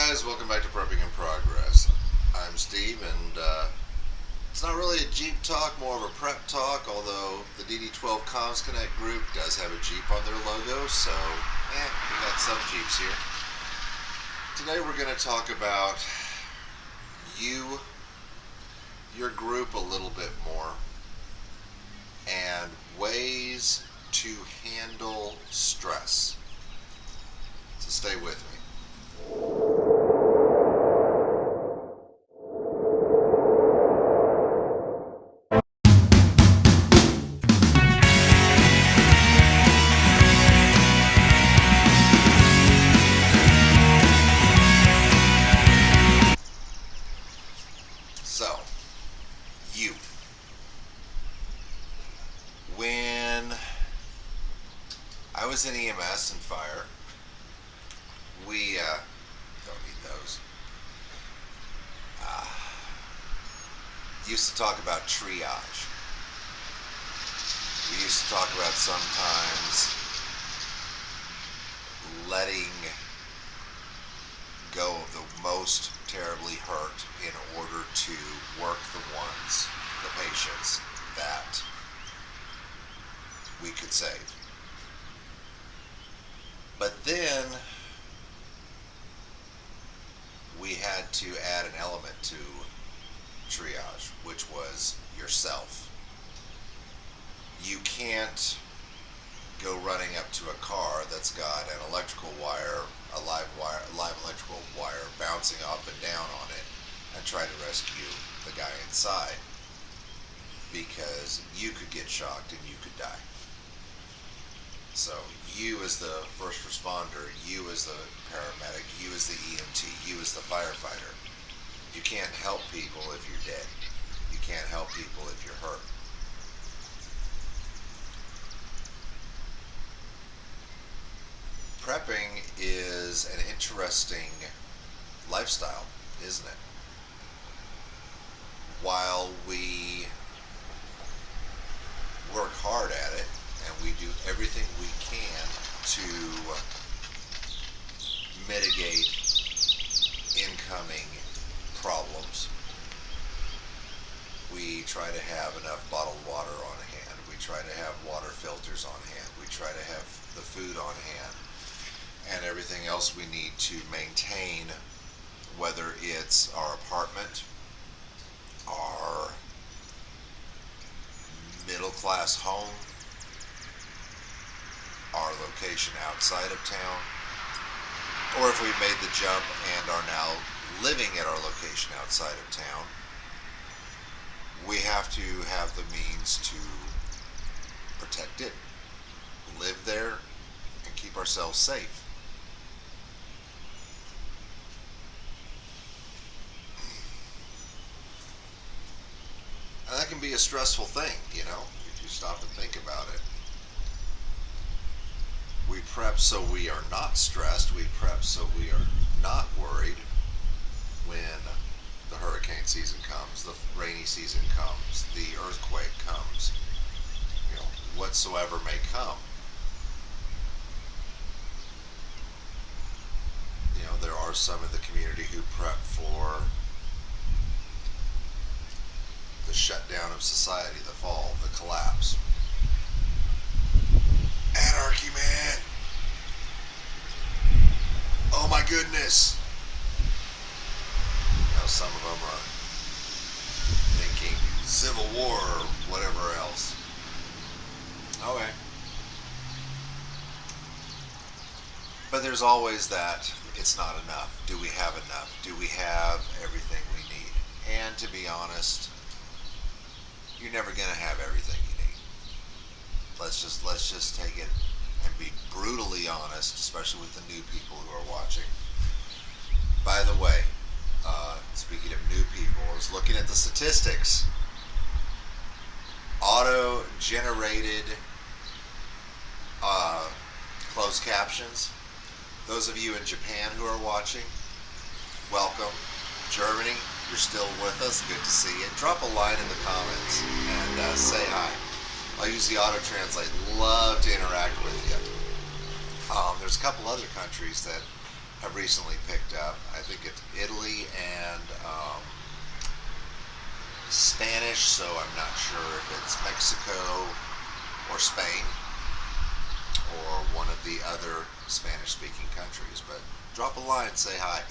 guys, welcome back to Prepping in Progress. I'm Steve, and it's not really a Jeep talk, more of a prep talk, although the DD12 Comms Connect group does have a Jeep on their logo, so we got some Jeeps here. Today we're going to talk about you, your group a little bit more, and ways to handle stress. So stay with me. So, you. When I was in EMS and fire, we don't need those. Used to talk about triage. We used to talk about sometimes letting go of the most terribly hurt in order to work the patients that we could save. But then we had to add an element to triage, which was yourself. You can't go running up to a car that's got an electrical wire, a live electrical wire bouncing up and down on it, and try to rescue the guy inside, because you could get shocked and you could die. So you as the first responder, you as the paramedic, you as the EMT, you as the firefighter, you can't help people if you're dead. You can't help people if you're hurt. Prepping is an interesting lifestyle, isn't it? While we work hard at it and we do everything we can to mitigate incoming problems, we try to have enough bottled water on hand, we try to have water filters on hand, we try to have the food on hand, and everything else we need to maintain, whether it's our apartment, our middle class home, our location outside of town, or if we made the jump and are now living at our location outside of town, we have to have the means to protect it, live there, and keep ourselves safe. And that can be a stressful thing, if you stop and think about it. We prep so we are not stressed. We prep so we are not worried when the hurricane season comes, the rainy season comes, the earthquake comes, whatsoever may come. There are some in the community who prep for the shutdown of society, the fall, the collapse. Anarchy, man! Oh my goodness! Some of them are thinking Civil War or whatever else. Okay. But there's always that, it's not enough. Do we have enough? Do we have everything we need? And to be honest, you're never going to have everything you need. Let's just take it and be brutally honest, especially with the new people who are watching. By the way, speaking of new people, I was looking at the statistics. Auto-generated closed captions. Those of you in Japan who are watching, welcome. Germany, you're still with us. Good to see you. Drop a line in the comments and say hi. I'll use the auto-translate. Love to interact with you. There's a couple other countries that have recently picked up. I think it's Italy and Spanish, so I'm not sure if it's Mexico or Spain or one of the other Spanish speaking countries. But drop a line, say hi.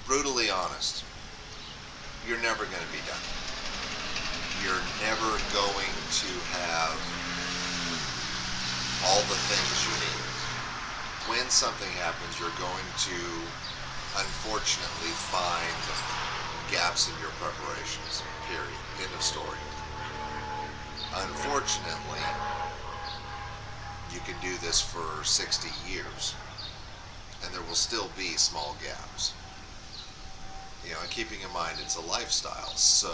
Brutally honest, you're never going to be done. You're never going to have all the things you need. When something happens, you're going to unfortunately find gaps in your preparations. Period. End of story. Unfortunately, you can do this for 60 years and there will still be small gaps. And keeping in mind it's a lifestyle, so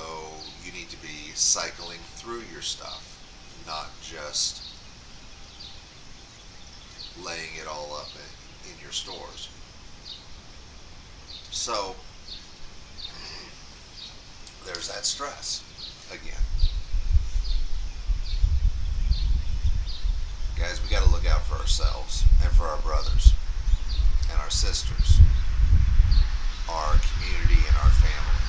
you need to be cycling through your stuff, not just laying it all up in your stores. So there's that stress again. Guys, we got to look out for ourselves and for our brothers and our sisters, our community and our family.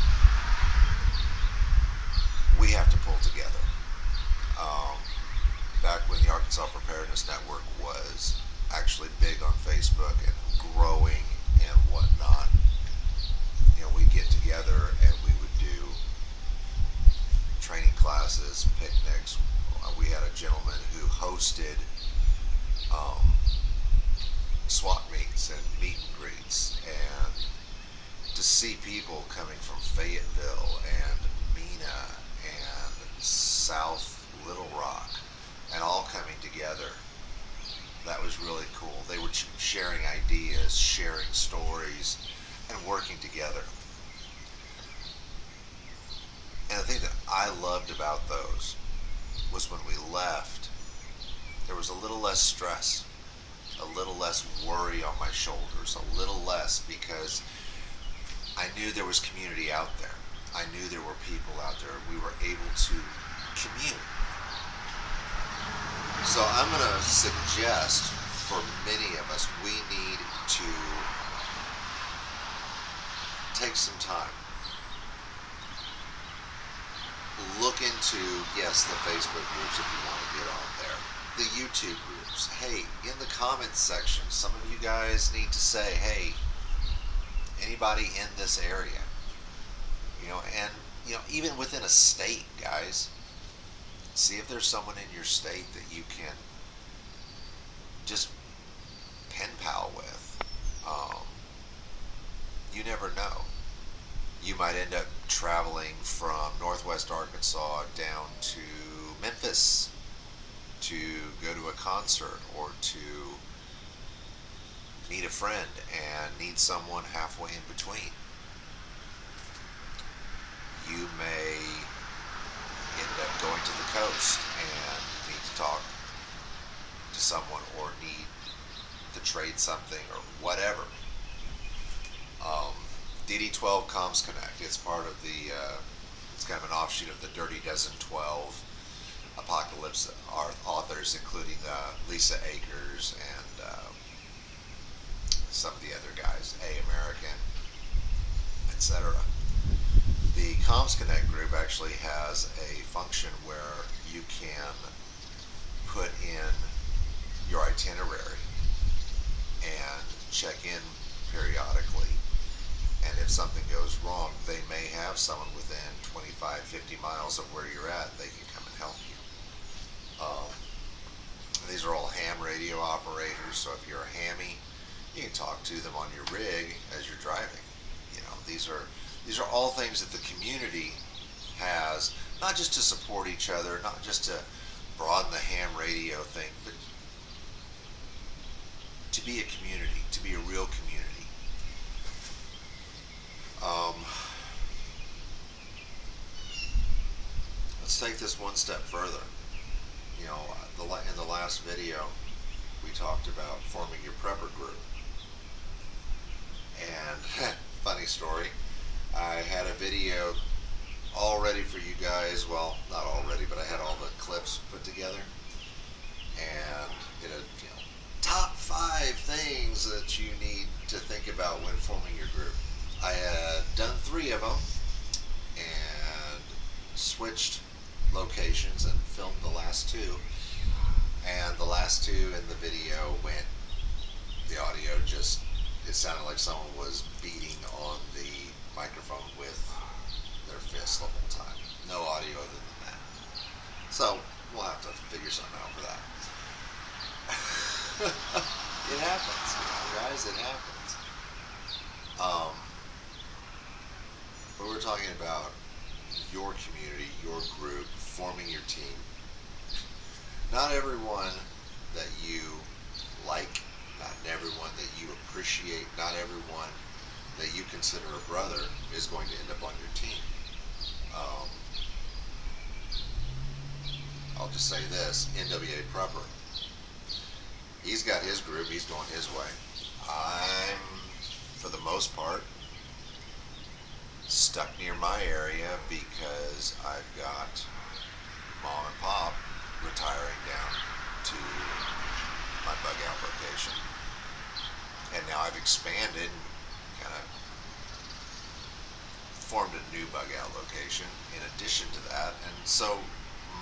We have to pull together. Back when the Arkansas Preparedness Network was actually big on Facebook and growing and whatnot, we'd get together and we would do training classes, picnics. We had a gentleman who hosted swap meets and meet and greets, and to see people coming from Fayetteville and Mena and South Little Rock and all coming together, that was really cool. They were sharing ideas, sharing stories, and working together. And the thing that I loved about those was when we left, there was a little less stress, a little less worry on my shoulders, a little less, because I knew there was community out there. I knew there were people out there. We were able to commune. So I'm going to suggest for many of us, we need to take some time. Look into, yes, the Facebook groups if you want to get on there. The YouTube groups. Hey, in the comments section, some of you guys need to say, hey, anybody in this area? And even within a state, guys, see if there's someone in your state that you can just pen pal with. You never know. You might end up traveling from Northwest Arkansas down to Memphis to go to a concert or to meet a friend and need someone halfway in between. You may end up going to the coast and need to talk to someone or need to trade something or whatever. DD12 Comms Connect. It's part of it's kind of an offshoot of the Dirty Dozen 12 Apocalypse authors, including Lisa Akers and some of the other guys, A. American, etc. The Comms Connect group actually has a function where you can put in your itinerary and check in periodically. And if something goes wrong, they may have someone within 25, 50 miles of where you're at. They can come and help you. These are all ham radio operators, so if you're a hammy, you can talk to them on your rig as you're driving. These are all things that the community has, not just to support each other, not just to broaden the ham radio thing, but to be a community, to be a real community. Let's take this one step further. In the last video, we talked about forming your prepper group. And funny story, I had a video all ready for you guys. Well, not all ready, but I had all the clips put together, and it had, top 5 things that you need to think about when forming your group. I had done 3 of them and switched locations and filmed the last 2. And the last 2 in the video went, the audio just, it sounded like someone was beating on the microphone with their fist the whole time. No audio other than that. So we'll have to figure something out for that. It happens, guys. It happens. But we're talking about your community, your group, forming your team. Not everyone that you like, not everyone that you appreciate, not everyone that you consider a brother is going to end up on your team. I'll just say this, NWA Prepper. He's got his group, he's going his way. I'm, for the most part, stuck near my area because I've got Mom and Pop retiring down to my bug out location. And now I've expanded, kind of formed a new bug out location in addition to that. And so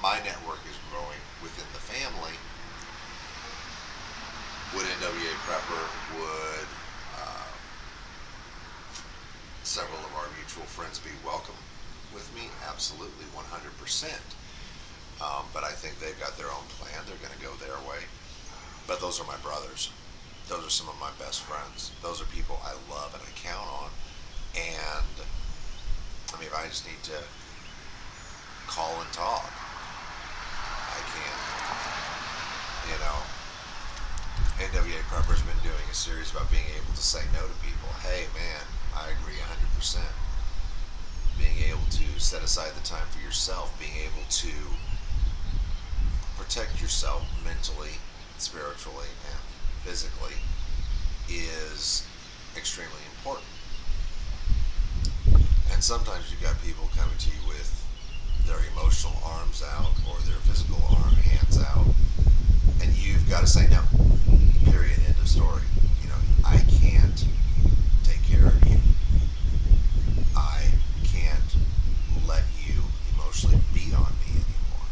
my network is growing within the family. Would NWA Prepper, would several of our mutual friends be welcome with me? Absolutely, 100%. But I think they've got their own plan. They're going to go their way. But those are my brothers. Those are some of my best friends. Those are people I love and I count on. And I mean, if I just need to call and talk, I can. You know, NWA Prepper's been doing a series about being able to say no to people. Hey, man, I agree 100%. Being able to set aside the time for yourself, being able to protect yourself mentally, spiritually, and physically is extremely important. And sometimes you've got people coming to you with their emotional arms out or their physical hands out, and you've got to say no. Period. End of story. You know, I can't take care of you. I can't let you emotionally beat on me anymore.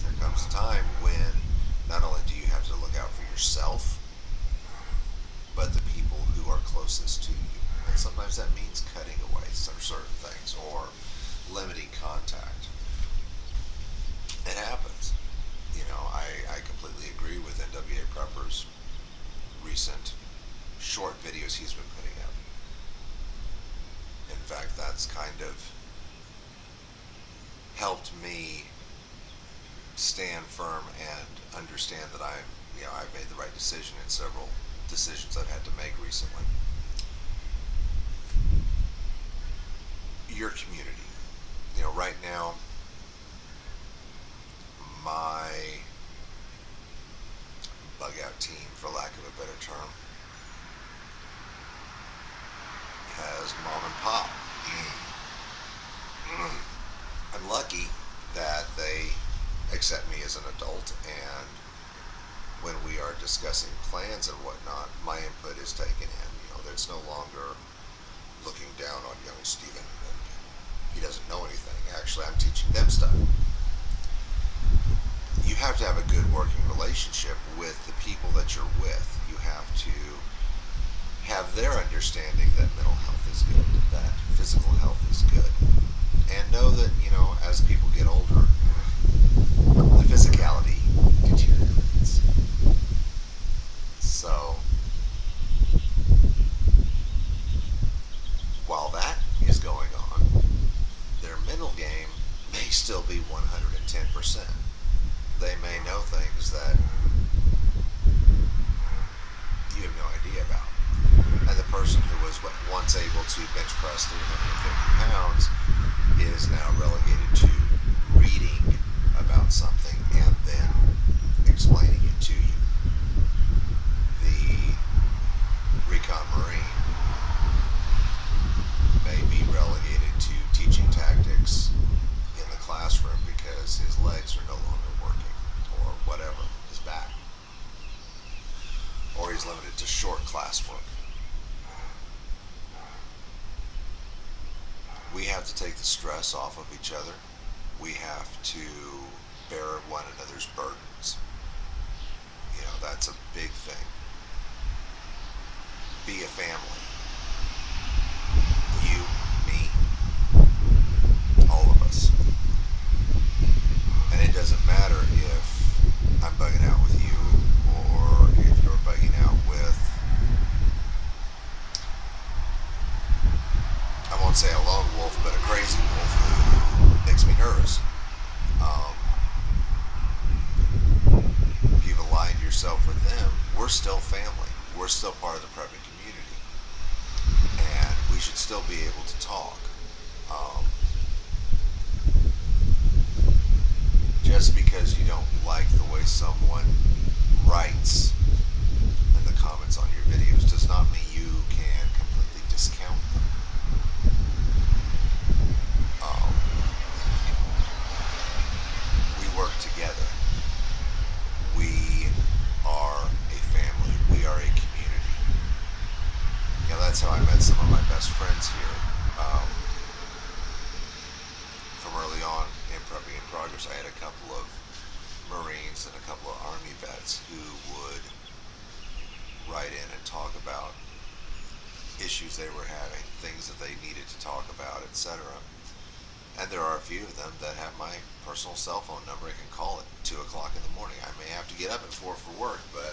There comes a time when not only do you have to look out for yourself, but the people who are closest to you. And sometimes that means cutting away certain things or limiting contact. It happens. You know, I completely agree with NWA Prepper's recent short videos he's been putting out. In fact, that's kind of helped me stand firm and understand that I've made the right decision in several decisions I've had to make recently. Your community. You know, right now, my bug out team, for lack of a better term, has Mom and Pop. I'm lucky that they accept me as an adult, and when we are discussing plans and whatnot, my input is taken in. You know, it's no longer looking down on young Steven and he doesn't know anything. Actually, I'm teaching them stuff. You have to have a good working relationship with the people that you're with. You have to have their understanding that mental health is good, that physical health is good, and know that, you know, as people get older, the physicality deteriorates. So, while that is going on, their mental game may still be 110%. They may know things that you have no idea about. And the person who was once able to bench press 350 pounds is now relegated to reading about something and then explaining it to you. The Recon Marine classwork. We have to take the stress off of each other. We have to bear one another's burdens. That's a big thing. Be a family. You, me, all of us. And it doesn't matter if I'm bugging out with you or if you're bugging out with, I won't say a lone wolf, but a crazy wolf who makes me nervous. Um, if you've aligned yourself with them, we're still family. We're still part of the prepping community. And we should still be able to talk. Um, just because you don't like the way someone writes in the comments on your videos does not mean you can completely discount them. We work together. We are a family. We are a community. That's how I met some of my best friends here. From early on in Prepping in Progress, I had a couple of Marines and a couple of Army vets who would write in and talk about issues they were having, things that they needed to talk about, etc. And there are a few of them that have my personal cell phone number and can call at 2 o'clock in the morning. I may have to get up at 4 for work, but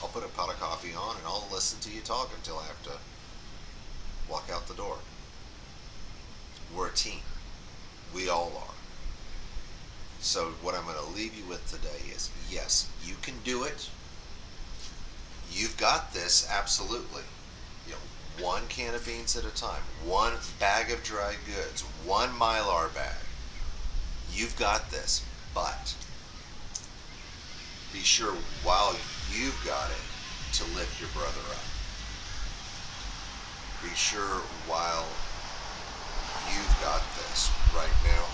I'll put a pot of coffee on and I'll listen to you talk until I have to walk out the door. We're a team. We all are. So what I'm going to leave you with today is, yes, you can do it. You've got this, absolutely. One can of beans at a time, one bag of dried goods, one Mylar bag. You've got this, but be sure while you've got it to lift your brother up. Be sure while you've got this right now,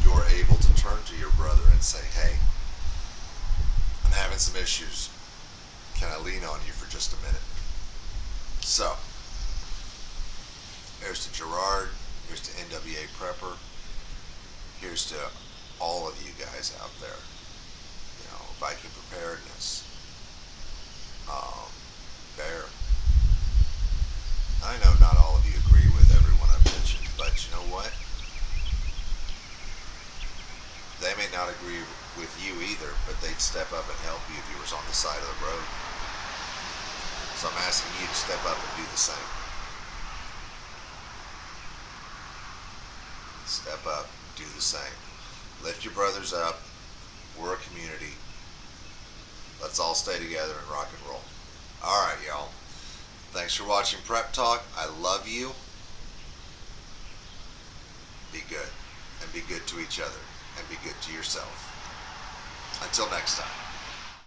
you're able to turn to your brother and say, hey, I'm having some issues. Can I lean on you for just a minute? So, here's to Gerard, here's to NWA Prepper, here's to all of you guys out there. Viking Preparedness, Bear. I know not all of you agree with everyone I've mentioned, but you know what? They may not agree with you either, but they'd step up and help you if you was on the side of the road. So I'm asking you to step up and do the same. Step up, do the same. Lift your brothers up. We're a community. Let's all stay together and rock and roll. Alright, y'all. Thanks for watching Prep Talk. I love you. Be good. And be good to each other. And be good to yourself. Until next time.